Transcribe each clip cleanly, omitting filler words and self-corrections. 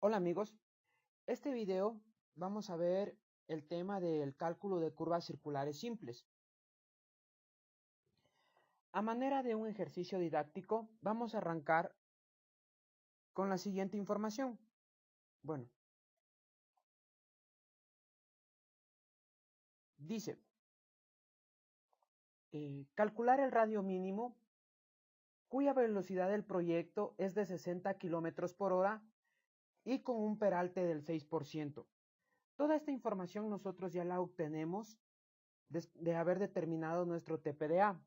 Hola amigos, este video vamos a ver el tema del cálculo de curvas circulares simples. A manera de un ejercicio didáctico, vamos a arrancar con la siguiente información. Bueno, dice, calcular el radio mínimo cuya velocidad del proyecto es de 60 km por hora y con un peralte del 6%. Toda esta información nosotros ya la obtenemos de haber determinado nuestro TPDA.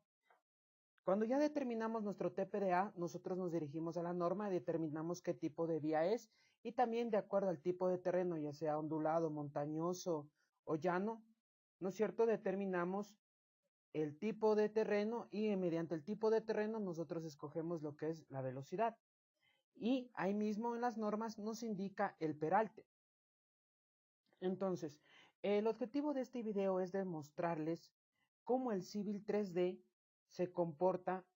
Cuando ya determinamos nuestro TPDA, nosotros nos dirigimos a la norma y determinamos qué tipo de vía es y también de acuerdo al tipo de terreno, ya sea ondulado, montañoso o llano, ¿no es cierto? Determinamos el tipo de terreno y mediante el tipo de terreno nosotros escogemos lo que es la velocidad. Y ahí mismo en las normas nos indica el peralte. Entonces, el objetivo de este video es demostrarles cómo el Civil 3D se comporta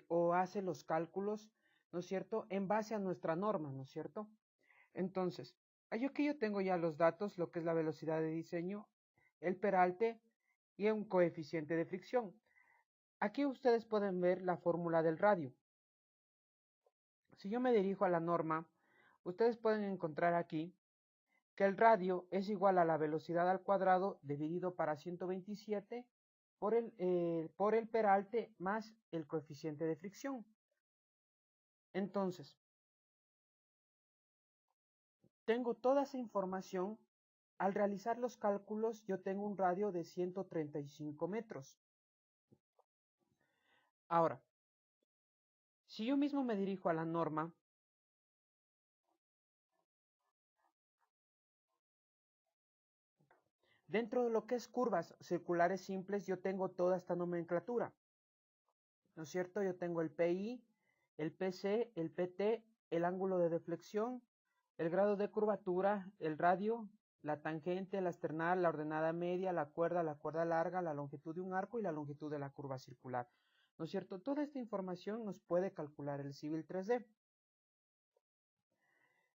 o hace los cálculos, ¿no es cierto?, en base a nuestra norma, ¿no es cierto? Entonces, aquí yo tengo ya los datos, lo que es la velocidad de diseño, el peralte y un coeficiente de fricción. Aquí ustedes pueden ver la fórmula del radio. Si yo me dirijo a la norma, ustedes pueden encontrar aquí que el radio es igual a la velocidad al cuadrado dividido para 127 por el peralte más el coeficiente de fricción. Entonces, tengo toda esa información. Al realizar los cálculos, yo tengo un radio de 135 metros. Ahora, si yo mismo me dirijo a la norma, dentro de lo que es curvas circulares simples, yo tengo toda esta nomenclatura, ¿no es cierto? Yo tengo el PI, el PC, el PT, el ángulo de deflexión, el grado de curvatura, el radio, la tangente, la external, la ordenada media, la cuerda larga, la longitud de un arco y la longitud de la curva circular. ¿No es cierto? Toda esta información nos puede calcular el Civil 3D.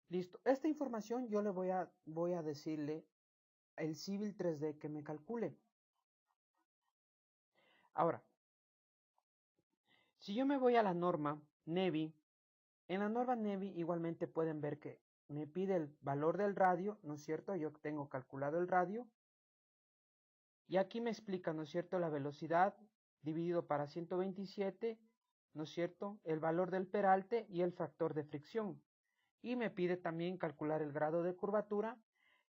Listo. Esta información yo le voy a decirle el Civil 3D que me calcule. Ahora, si yo me voy a la norma NEVI, en la norma NEVI igualmente pueden ver que me pide el valor del radio, ¿no es cierto? Yo tengo calculado el radio. Y aquí me explica, ¿no es cierto?, la velocidad dividido para 127, ¿no es cierto?, el valor del peralte y el factor de fricción. Y me pide también calcular el grado de curvatura.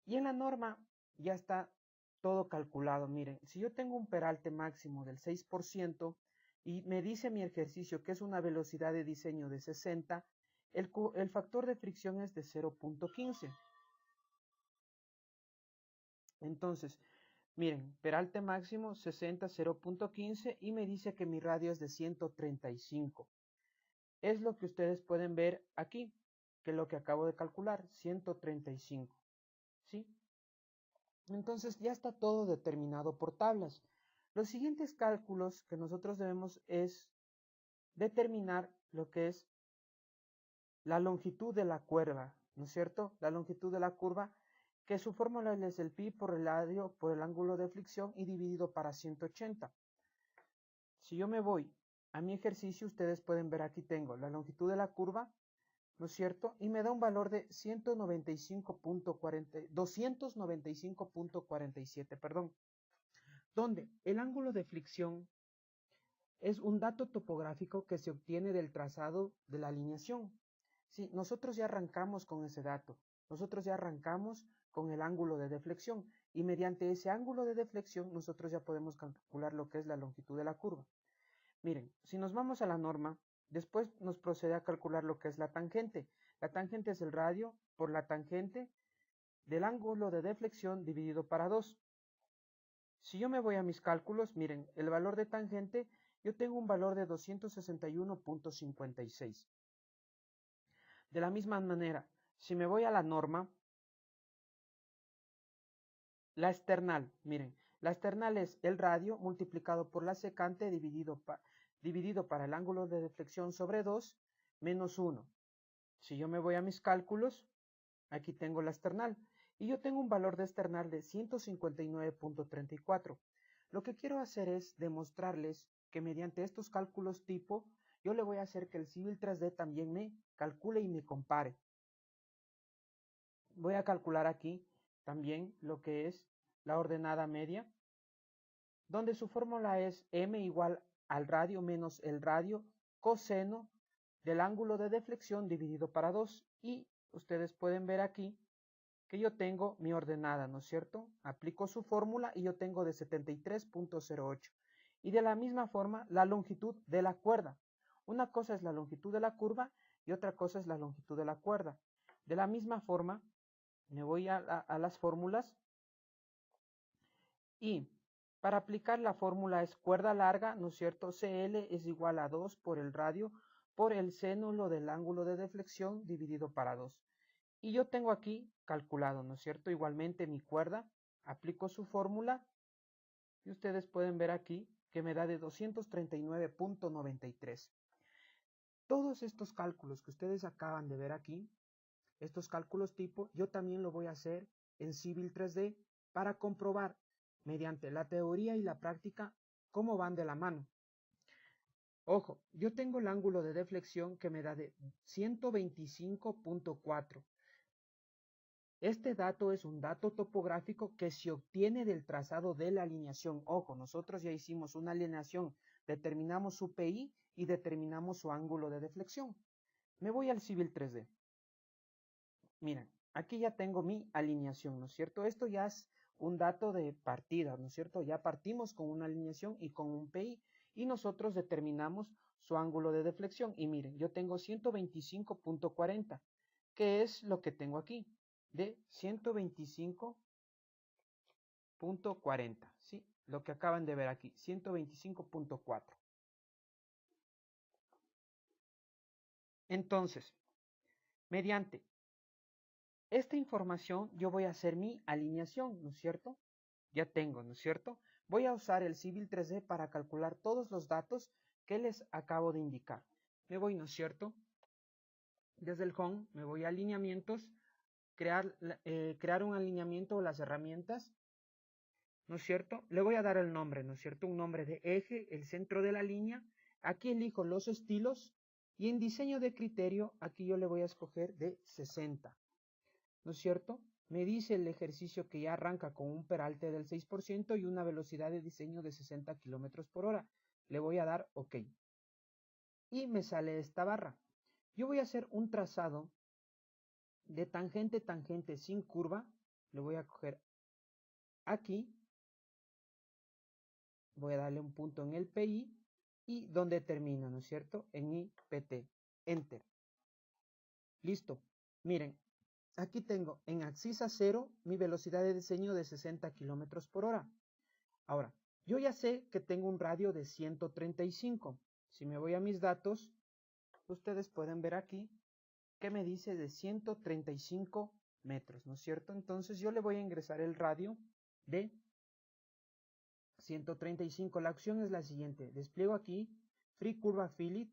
Y en la norma ya está todo calculado. Miren, si yo tengo un peralte máximo del 6% y me dice mi ejercicio que es una velocidad de diseño de 60, el factor de fricción es de 0.15. Entonces, miren, peralte máximo 60, 0.15 y me dice que mi radio es de 135. Es lo que ustedes pueden ver aquí, que es lo que acabo de calcular, 135. ¿Sí? Entonces ya está todo determinado por tablas. Los siguientes cálculos que nosotros debemos es determinar lo que es la longitud de la curva, ¿no es cierto? La longitud de la curva, que su fórmula es el pi por el radio por el ángulo de fricción y dividido para 180. Si yo me voy a mi ejercicio, ustedes pueden ver aquí tengo la longitud de la curva, ¿no es cierto? Y me da un valor de 295.47, perdón, donde el ángulo de fricción es un dato topográfico que se obtiene del trazado de la alineación. Sí, nosotros ya arrancamos con ese dato, nosotros ya arrancamos con el ángulo de deflexión y mediante ese ángulo de deflexión nosotros ya podemos calcular lo que es la longitud de la curva. Miren, si nos vamos a la norma, después nos procede a calcular lo que es la tangente. La tangente es el radio por la tangente del ángulo de deflexión dividido para 2. Si yo me voy a mis cálculos, miren, el valor de tangente, yo tengo un valor de 261.56. De la misma manera, si me voy a la norma, la external, miren, la external es el radio multiplicado por la secante dividido para el ángulo de deflexión sobre 2 menos 1. Si yo me voy a mis cálculos, aquí tengo la external, y yo tengo un valor de external de 159.34. Lo que quiero hacer es demostrarles que mediante estos cálculos tipo, yo le voy a hacer que el Civil 3D también me calcule y me compare. Voy a calcular aquí también lo que es la ordenada media, donde su fórmula es m igual al radio menos el radio coseno del ángulo de deflexión dividido para 2. Y ustedes pueden ver aquí que yo tengo mi ordenada, ¿no es cierto? Aplico su fórmula y yo tengo de 73.08. Y de la misma forma, la longitud de la cuerda. Una cosa es la longitud de la curva y otra cosa es la longitud de la cuerda. De la misma forma, me voy a las fórmulas y para aplicar la fórmula es cuerda larga, ¿no es cierto? CL es igual a 2 por el radio por el sénulo del ángulo de deflexión dividido para 2. Y yo tengo aquí calculado, ¿no es cierto? Igualmente mi cuerda, aplico su fórmula y ustedes pueden ver aquí que me da de 239.93. Todos estos cálculos que ustedes acaban de ver aquí, estos cálculos tipo, yo también lo voy a hacer en Civil 3D para comprobar mediante la teoría y la práctica cómo van de la mano. Ojo, yo tengo el ángulo de deflexión que me da de 125.4. Este dato es un dato topográfico que se obtiene del trazado de la alineación. Ojo, nosotros ya hicimos una alineación, determinamos su PI y determinamos su ángulo de deflexión. Me voy al Civil 3D. Miren, aquí ya tengo mi alineación, ¿no es cierto? Esto ya es un dato de partida, ¿no es cierto? Ya partimos con una alineación y con un PI y nosotros determinamos su ángulo de deflexión. Y miren, yo tengo 125.40, que es lo que tengo aquí, de 125.40, ¿sí? Lo que acaban de ver aquí, 125.4. Entonces, mediante esta información yo voy a hacer mi alineación, ¿no es cierto? Ya tengo, ¿no es cierto? Voy a usar el Civil 3D para calcular todos los datos que les acabo de indicar. Me voy, ¿no es cierto? Desde el Home me voy a alineamientos, crear un alineamiento o las herramientas, ¿no es cierto? Le voy a dar el nombre, ¿no es cierto? Un nombre de eje, el centro de la línea. Aquí elijo los estilos y en diseño de criterio, aquí yo le voy a escoger de 60. ¿No es cierto? Me dice el ejercicio que ya arranca con un peralte del 6% y una velocidad de diseño de 60 km por hora. Le voy a dar OK. Y me sale esta barra. Yo voy a hacer un trazado de tangente sin curva. Le voy a coger aquí. Voy a darle un punto en el PI y donde termina, ¿no es cierto? En mi PT. Enter. Listo. Miren, aquí tengo en axis a 0 mi velocidad de diseño de 60 km por hora. Ahora, yo ya sé que tengo un radio de 135. Si me voy a mis datos, ustedes pueden ver aquí que me dice de 135 metros, ¿no es cierto? Entonces yo le voy a ingresar el radio de 135. La opción es la siguiente. Despliego aquí, Free Curva Fillet.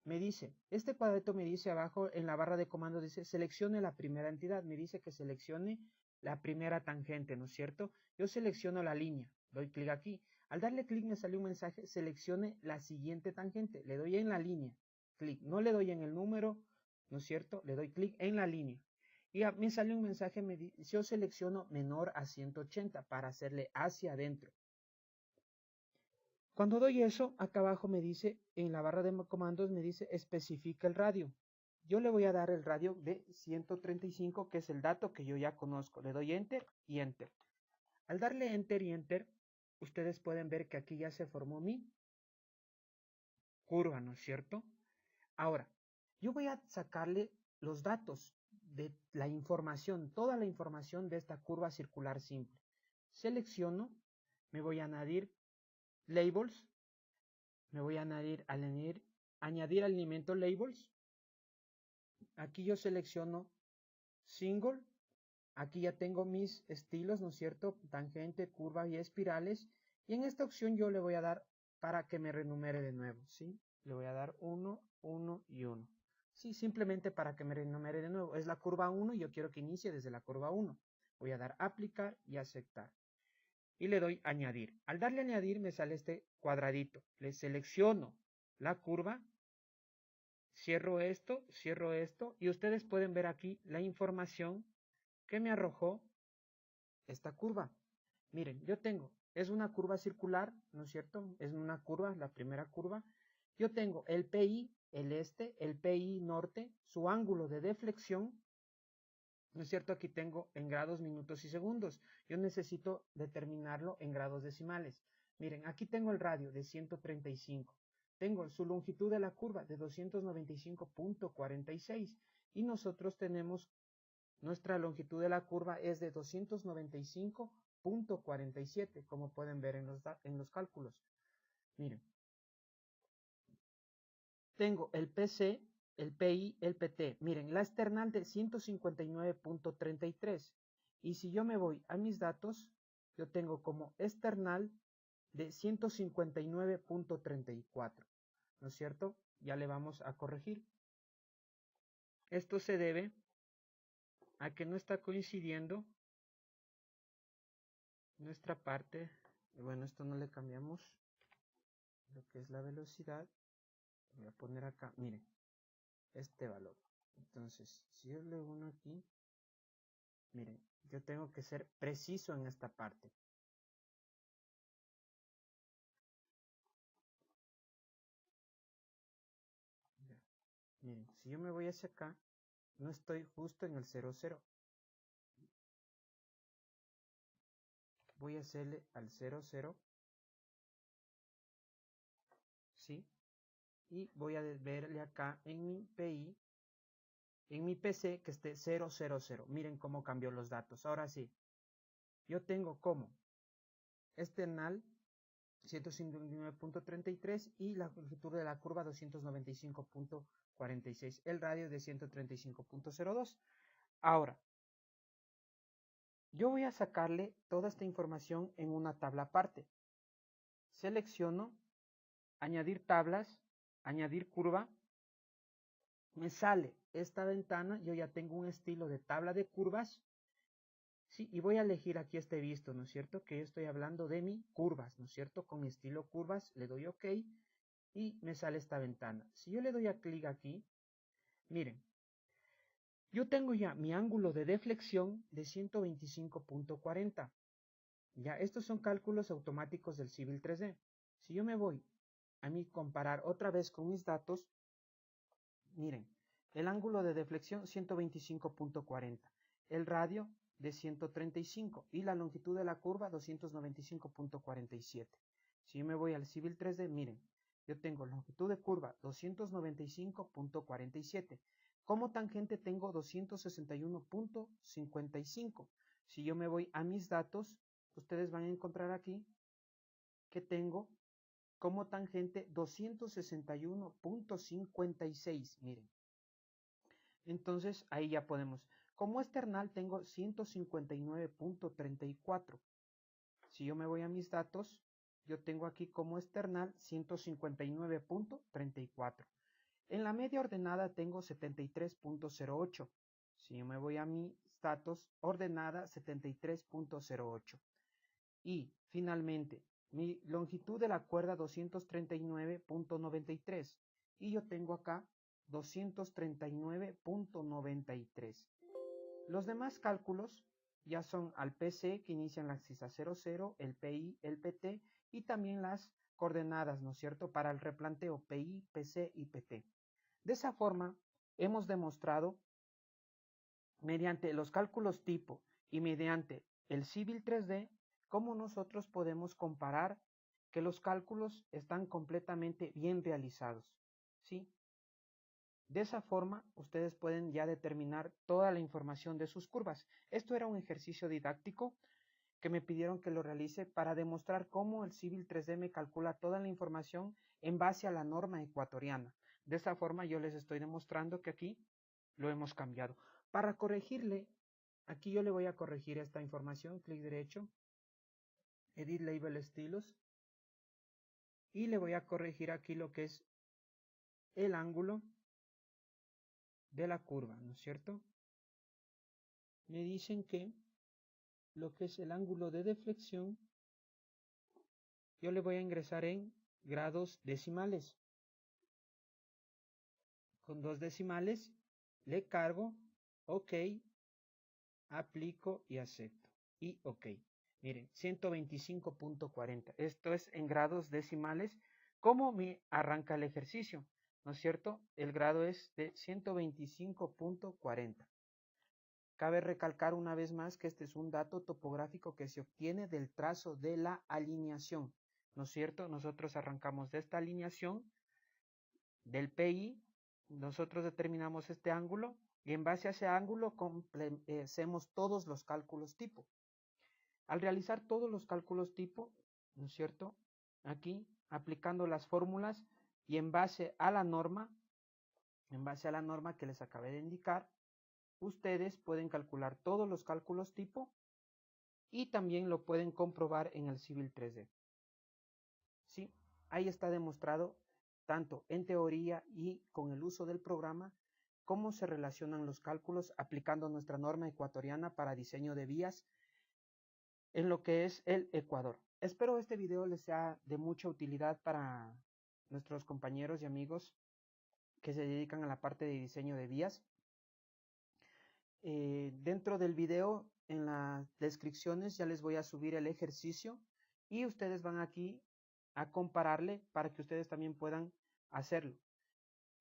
Me dice, este cuadrito me dice abajo en la barra de comando, dice seleccione la primera entidad. Me dice que seleccione la primera tangente, ¿no es cierto? Yo selecciono la línea, doy clic aquí. Al darle clic me sale un mensaje, seleccione la siguiente tangente. Le doy en la línea, clic. No le doy en el número, ¿no es cierto? Le doy clic en la línea. Y me sale un mensaje, me dice, yo selecciono menor a 180 para hacerle hacia adentro. Cuando doy eso, acá abajo me dice, en la barra de comandos me dice, especifica el radio. Yo le voy a dar el radio de 135, que es el dato que yo ya conozco. Le doy Enter y Enter. Al darle Enter y Enter, ustedes pueden ver que aquí ya se formó mi curva, ¿no es cierto? Ahora, yo voy a sacarle los datos de la información, toda la información de esta curva circular simple. Selecciono, me voy a añadir labels, me voy a añadir alimento labels. Aquí yo selecciono single. Aquí ya tengo mis estilos, ¿no es cierto? Tangente, curva y espirales. Y en esta opción yo le voy a dar para que me renumere de nuevo, ¿sí? Le voy a dar 1, 1 y 1. Sí, simplemente para que me renumere de nuevo. Es la curva 1 y yo quiero que inicie desde la curva 1. Voy a dar aplicar y aceptar. Y le doy añadir. Al darle añadir me sale este cuadradito. Le selecciono la curva, cierro esto y ustedes pueden ver aquí la información que me arrojó esta curva. Miren, yo tengo, es una curva circular, ¿no es cierto? Es una curva, la primera curva. Yo tengo el PI, el este, el PI norte, su ángulo de deflexión, ¿no es cierto? Aquí tengo en grados, minutos y segundos. Yo necesito determinarlo en grados decimales. Miren, aquí tengo el radio de 135. Tengo su longitud de la curva de 295.46 y nosotros tenemos, nuestra longitud de la curva es de 295.47, como pueden ver en los cálculos. Miren, tengo el PC, el PI, el PT. Miren, la external de 159.33. Y si yo me voy a mis datos, yo tengo como external de 159.34. ¿No es cierto? Ya le vamos a corregir. Esto se debe a que no está coincidiendo nuestra parte. Bueno, esto no le cambiamos lo que es la velocidad. Voy a poner acá, miren, este valor. Entonces, si yo le uno aquí, miren, yo tengo que ser preciso en esta parte. Ya. Miren, si yo me voy hacia acá, no estoy justo en el 00. Voy a hacerle al 00, ¿sí? Y voy a verle acá en mi PI, en mi PC, que esté 000. Miren cómo cambió los datos. Ahora sí, yo tengo como external 159.33 y la longitud de la curva 295.46, el radio de 135.02. Ahora, yo voy a sacarle toda esta información en una tabla aparte. Selecciono, añadir tablas, añadir curva. Me sale esta ventana, yo ya tengo un estilo de tabla de curvas. Sí, y voy a elegir aquí este visto, ¿no es cierto? Que yo estoy hablando de mi curvas, ¿no es cierto? Con mi estilo curvas, le doy OK y me sale esta ventana. Si yo le doy a clic aquí, miren, yo tengo ya mi ángulo de deflexión de 125.40. Ya, estos son cálculos automáticos del Civil 3D. Si yo me voy a mí comparar otra vez con mis datos, miren, el ángulo de deflexión 125.40, el radio de 135 y la longitud de la curva 295.47. Si yo me voy al Civil 3D, miren, yo tengo longitud de curva 295.47. Como tangente tengo 261.55. Si yo me voy a mis datos, ustedes van a encontrar aquí que tengo como tangente 261.56. Miren. Entonces ahí ya podemos. Como external tengo 159.34. Si yo me voy a mis datos, yo tengo aquí como external 159.34. En la media ordenada tengo 73.08. Si yo me voy a mis datos, ordenada 73.08. Y finalmente, mi longitud de la cuerda 239.93. Y yo tengo acá 239.93. Los demás cálculos ya son al PC, que inician la axis a 00, el PI, el PT y también las coordenadas, ¿no es cierto?, para el replanteo PI, PC y PT. De esa forma, hemos demostrado, mediante los cálculos tipo y mediante el Civil 3D, cómo nosotros podemos comparar que los cálculos están completamente bien realizados, ¿sí? De esa forma, ustedes pueden ya determinar toda la información de sus curvas. Esto era un ejercicio didáctico que me pidieron que lo realice para demostrar cómo el Civil 3D me calcula toda la información en base a la norma ecuatoriana. De esa forma, yo les estoy demostrando que aquí lo hemos cambiado. Para corregirle, aquí yo le voy a corregir esta información, clic derecho, Edit Label Estilos, y le voy a corregir aquí lo que es el ángulo de la curva, ¿no es cierto? Me dicen que lo que es el ángulo de deflexión, yo le voy a ingresar en grados decimales. Con 2 decimales le cargo, ok, aplico y acepto. Y ok. Miren, 125.40. Esto es en grados decimales. ¿Cómo me arranca el ejercicio? ¿No es cierto? El grado es de 125.40. Cabe recalcar una vez más que este es un dato topográfico que se obtiene del trazo de la alineación. ¿No es cierto? Nosotros arrancamos de esta alineación, del PI, nosotros determinamos este ángulo y en base a ese ángulo hacemos todos los cálculos tipo. Al realizar todos los cálculos tipo, ¿no es cierto? Aquí, aplicando las fórmulas y en base a la norma que les acabé de indicar, ustedes pueden calcular todos los cálculos tipo y también lo pueden comprobar en el Civil 3D. ¿Sí? Ahí está demostrado, tanto en teoría y con el uso del programa, cómo se relacionan los cálculos aplicando nuestra norma ecuatoriana para diseño de vías en lo que es el Ecuador. Espero este video les sea de mucha utilidad para nuestros compañeros y amigos que se dedican a la parte de diseño de vías. Dentro del video, en las descripciones, ya les voy a subir el ejercicio y ustedes van aquí a compararle para que ustedes también puedan hacerlo.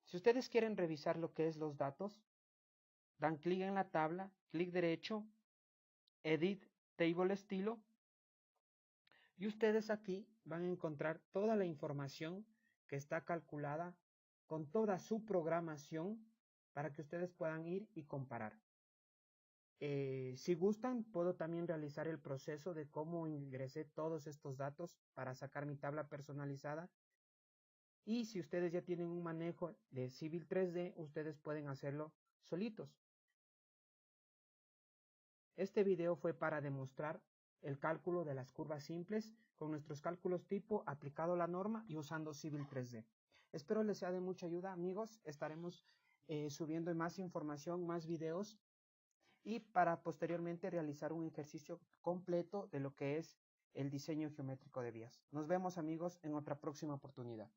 Si ustedes quieren revisar lo que es los datos, dan clic en la tabla, clic derecho, Edit Table Estilo, y ustedes aquí van a encontrar toda la información que está calculada con toda su programación para que ustedes puedan ir y comparar. Si gustan, puedo también realizar el proceso de cómo ingresé todos estos datos para sacar mi tabla personalizada. Y si ustedes ya tienen un manejo de Civil 3D, ustedes pueden hacerlo solitos. Este video fue para demostrar el cálculo de las curvas simples con nuestros cálculos tipo aplicado la norma y usando Civil 3D. Espero les sea de mucha ayuda, amigos. Estaremos subiendo más información, más videos y para posteriormente realizar un ejercicio completo de lo que es el diseño geométrico de vías. Nos vemos, amigos, en otra próxima oportunidad.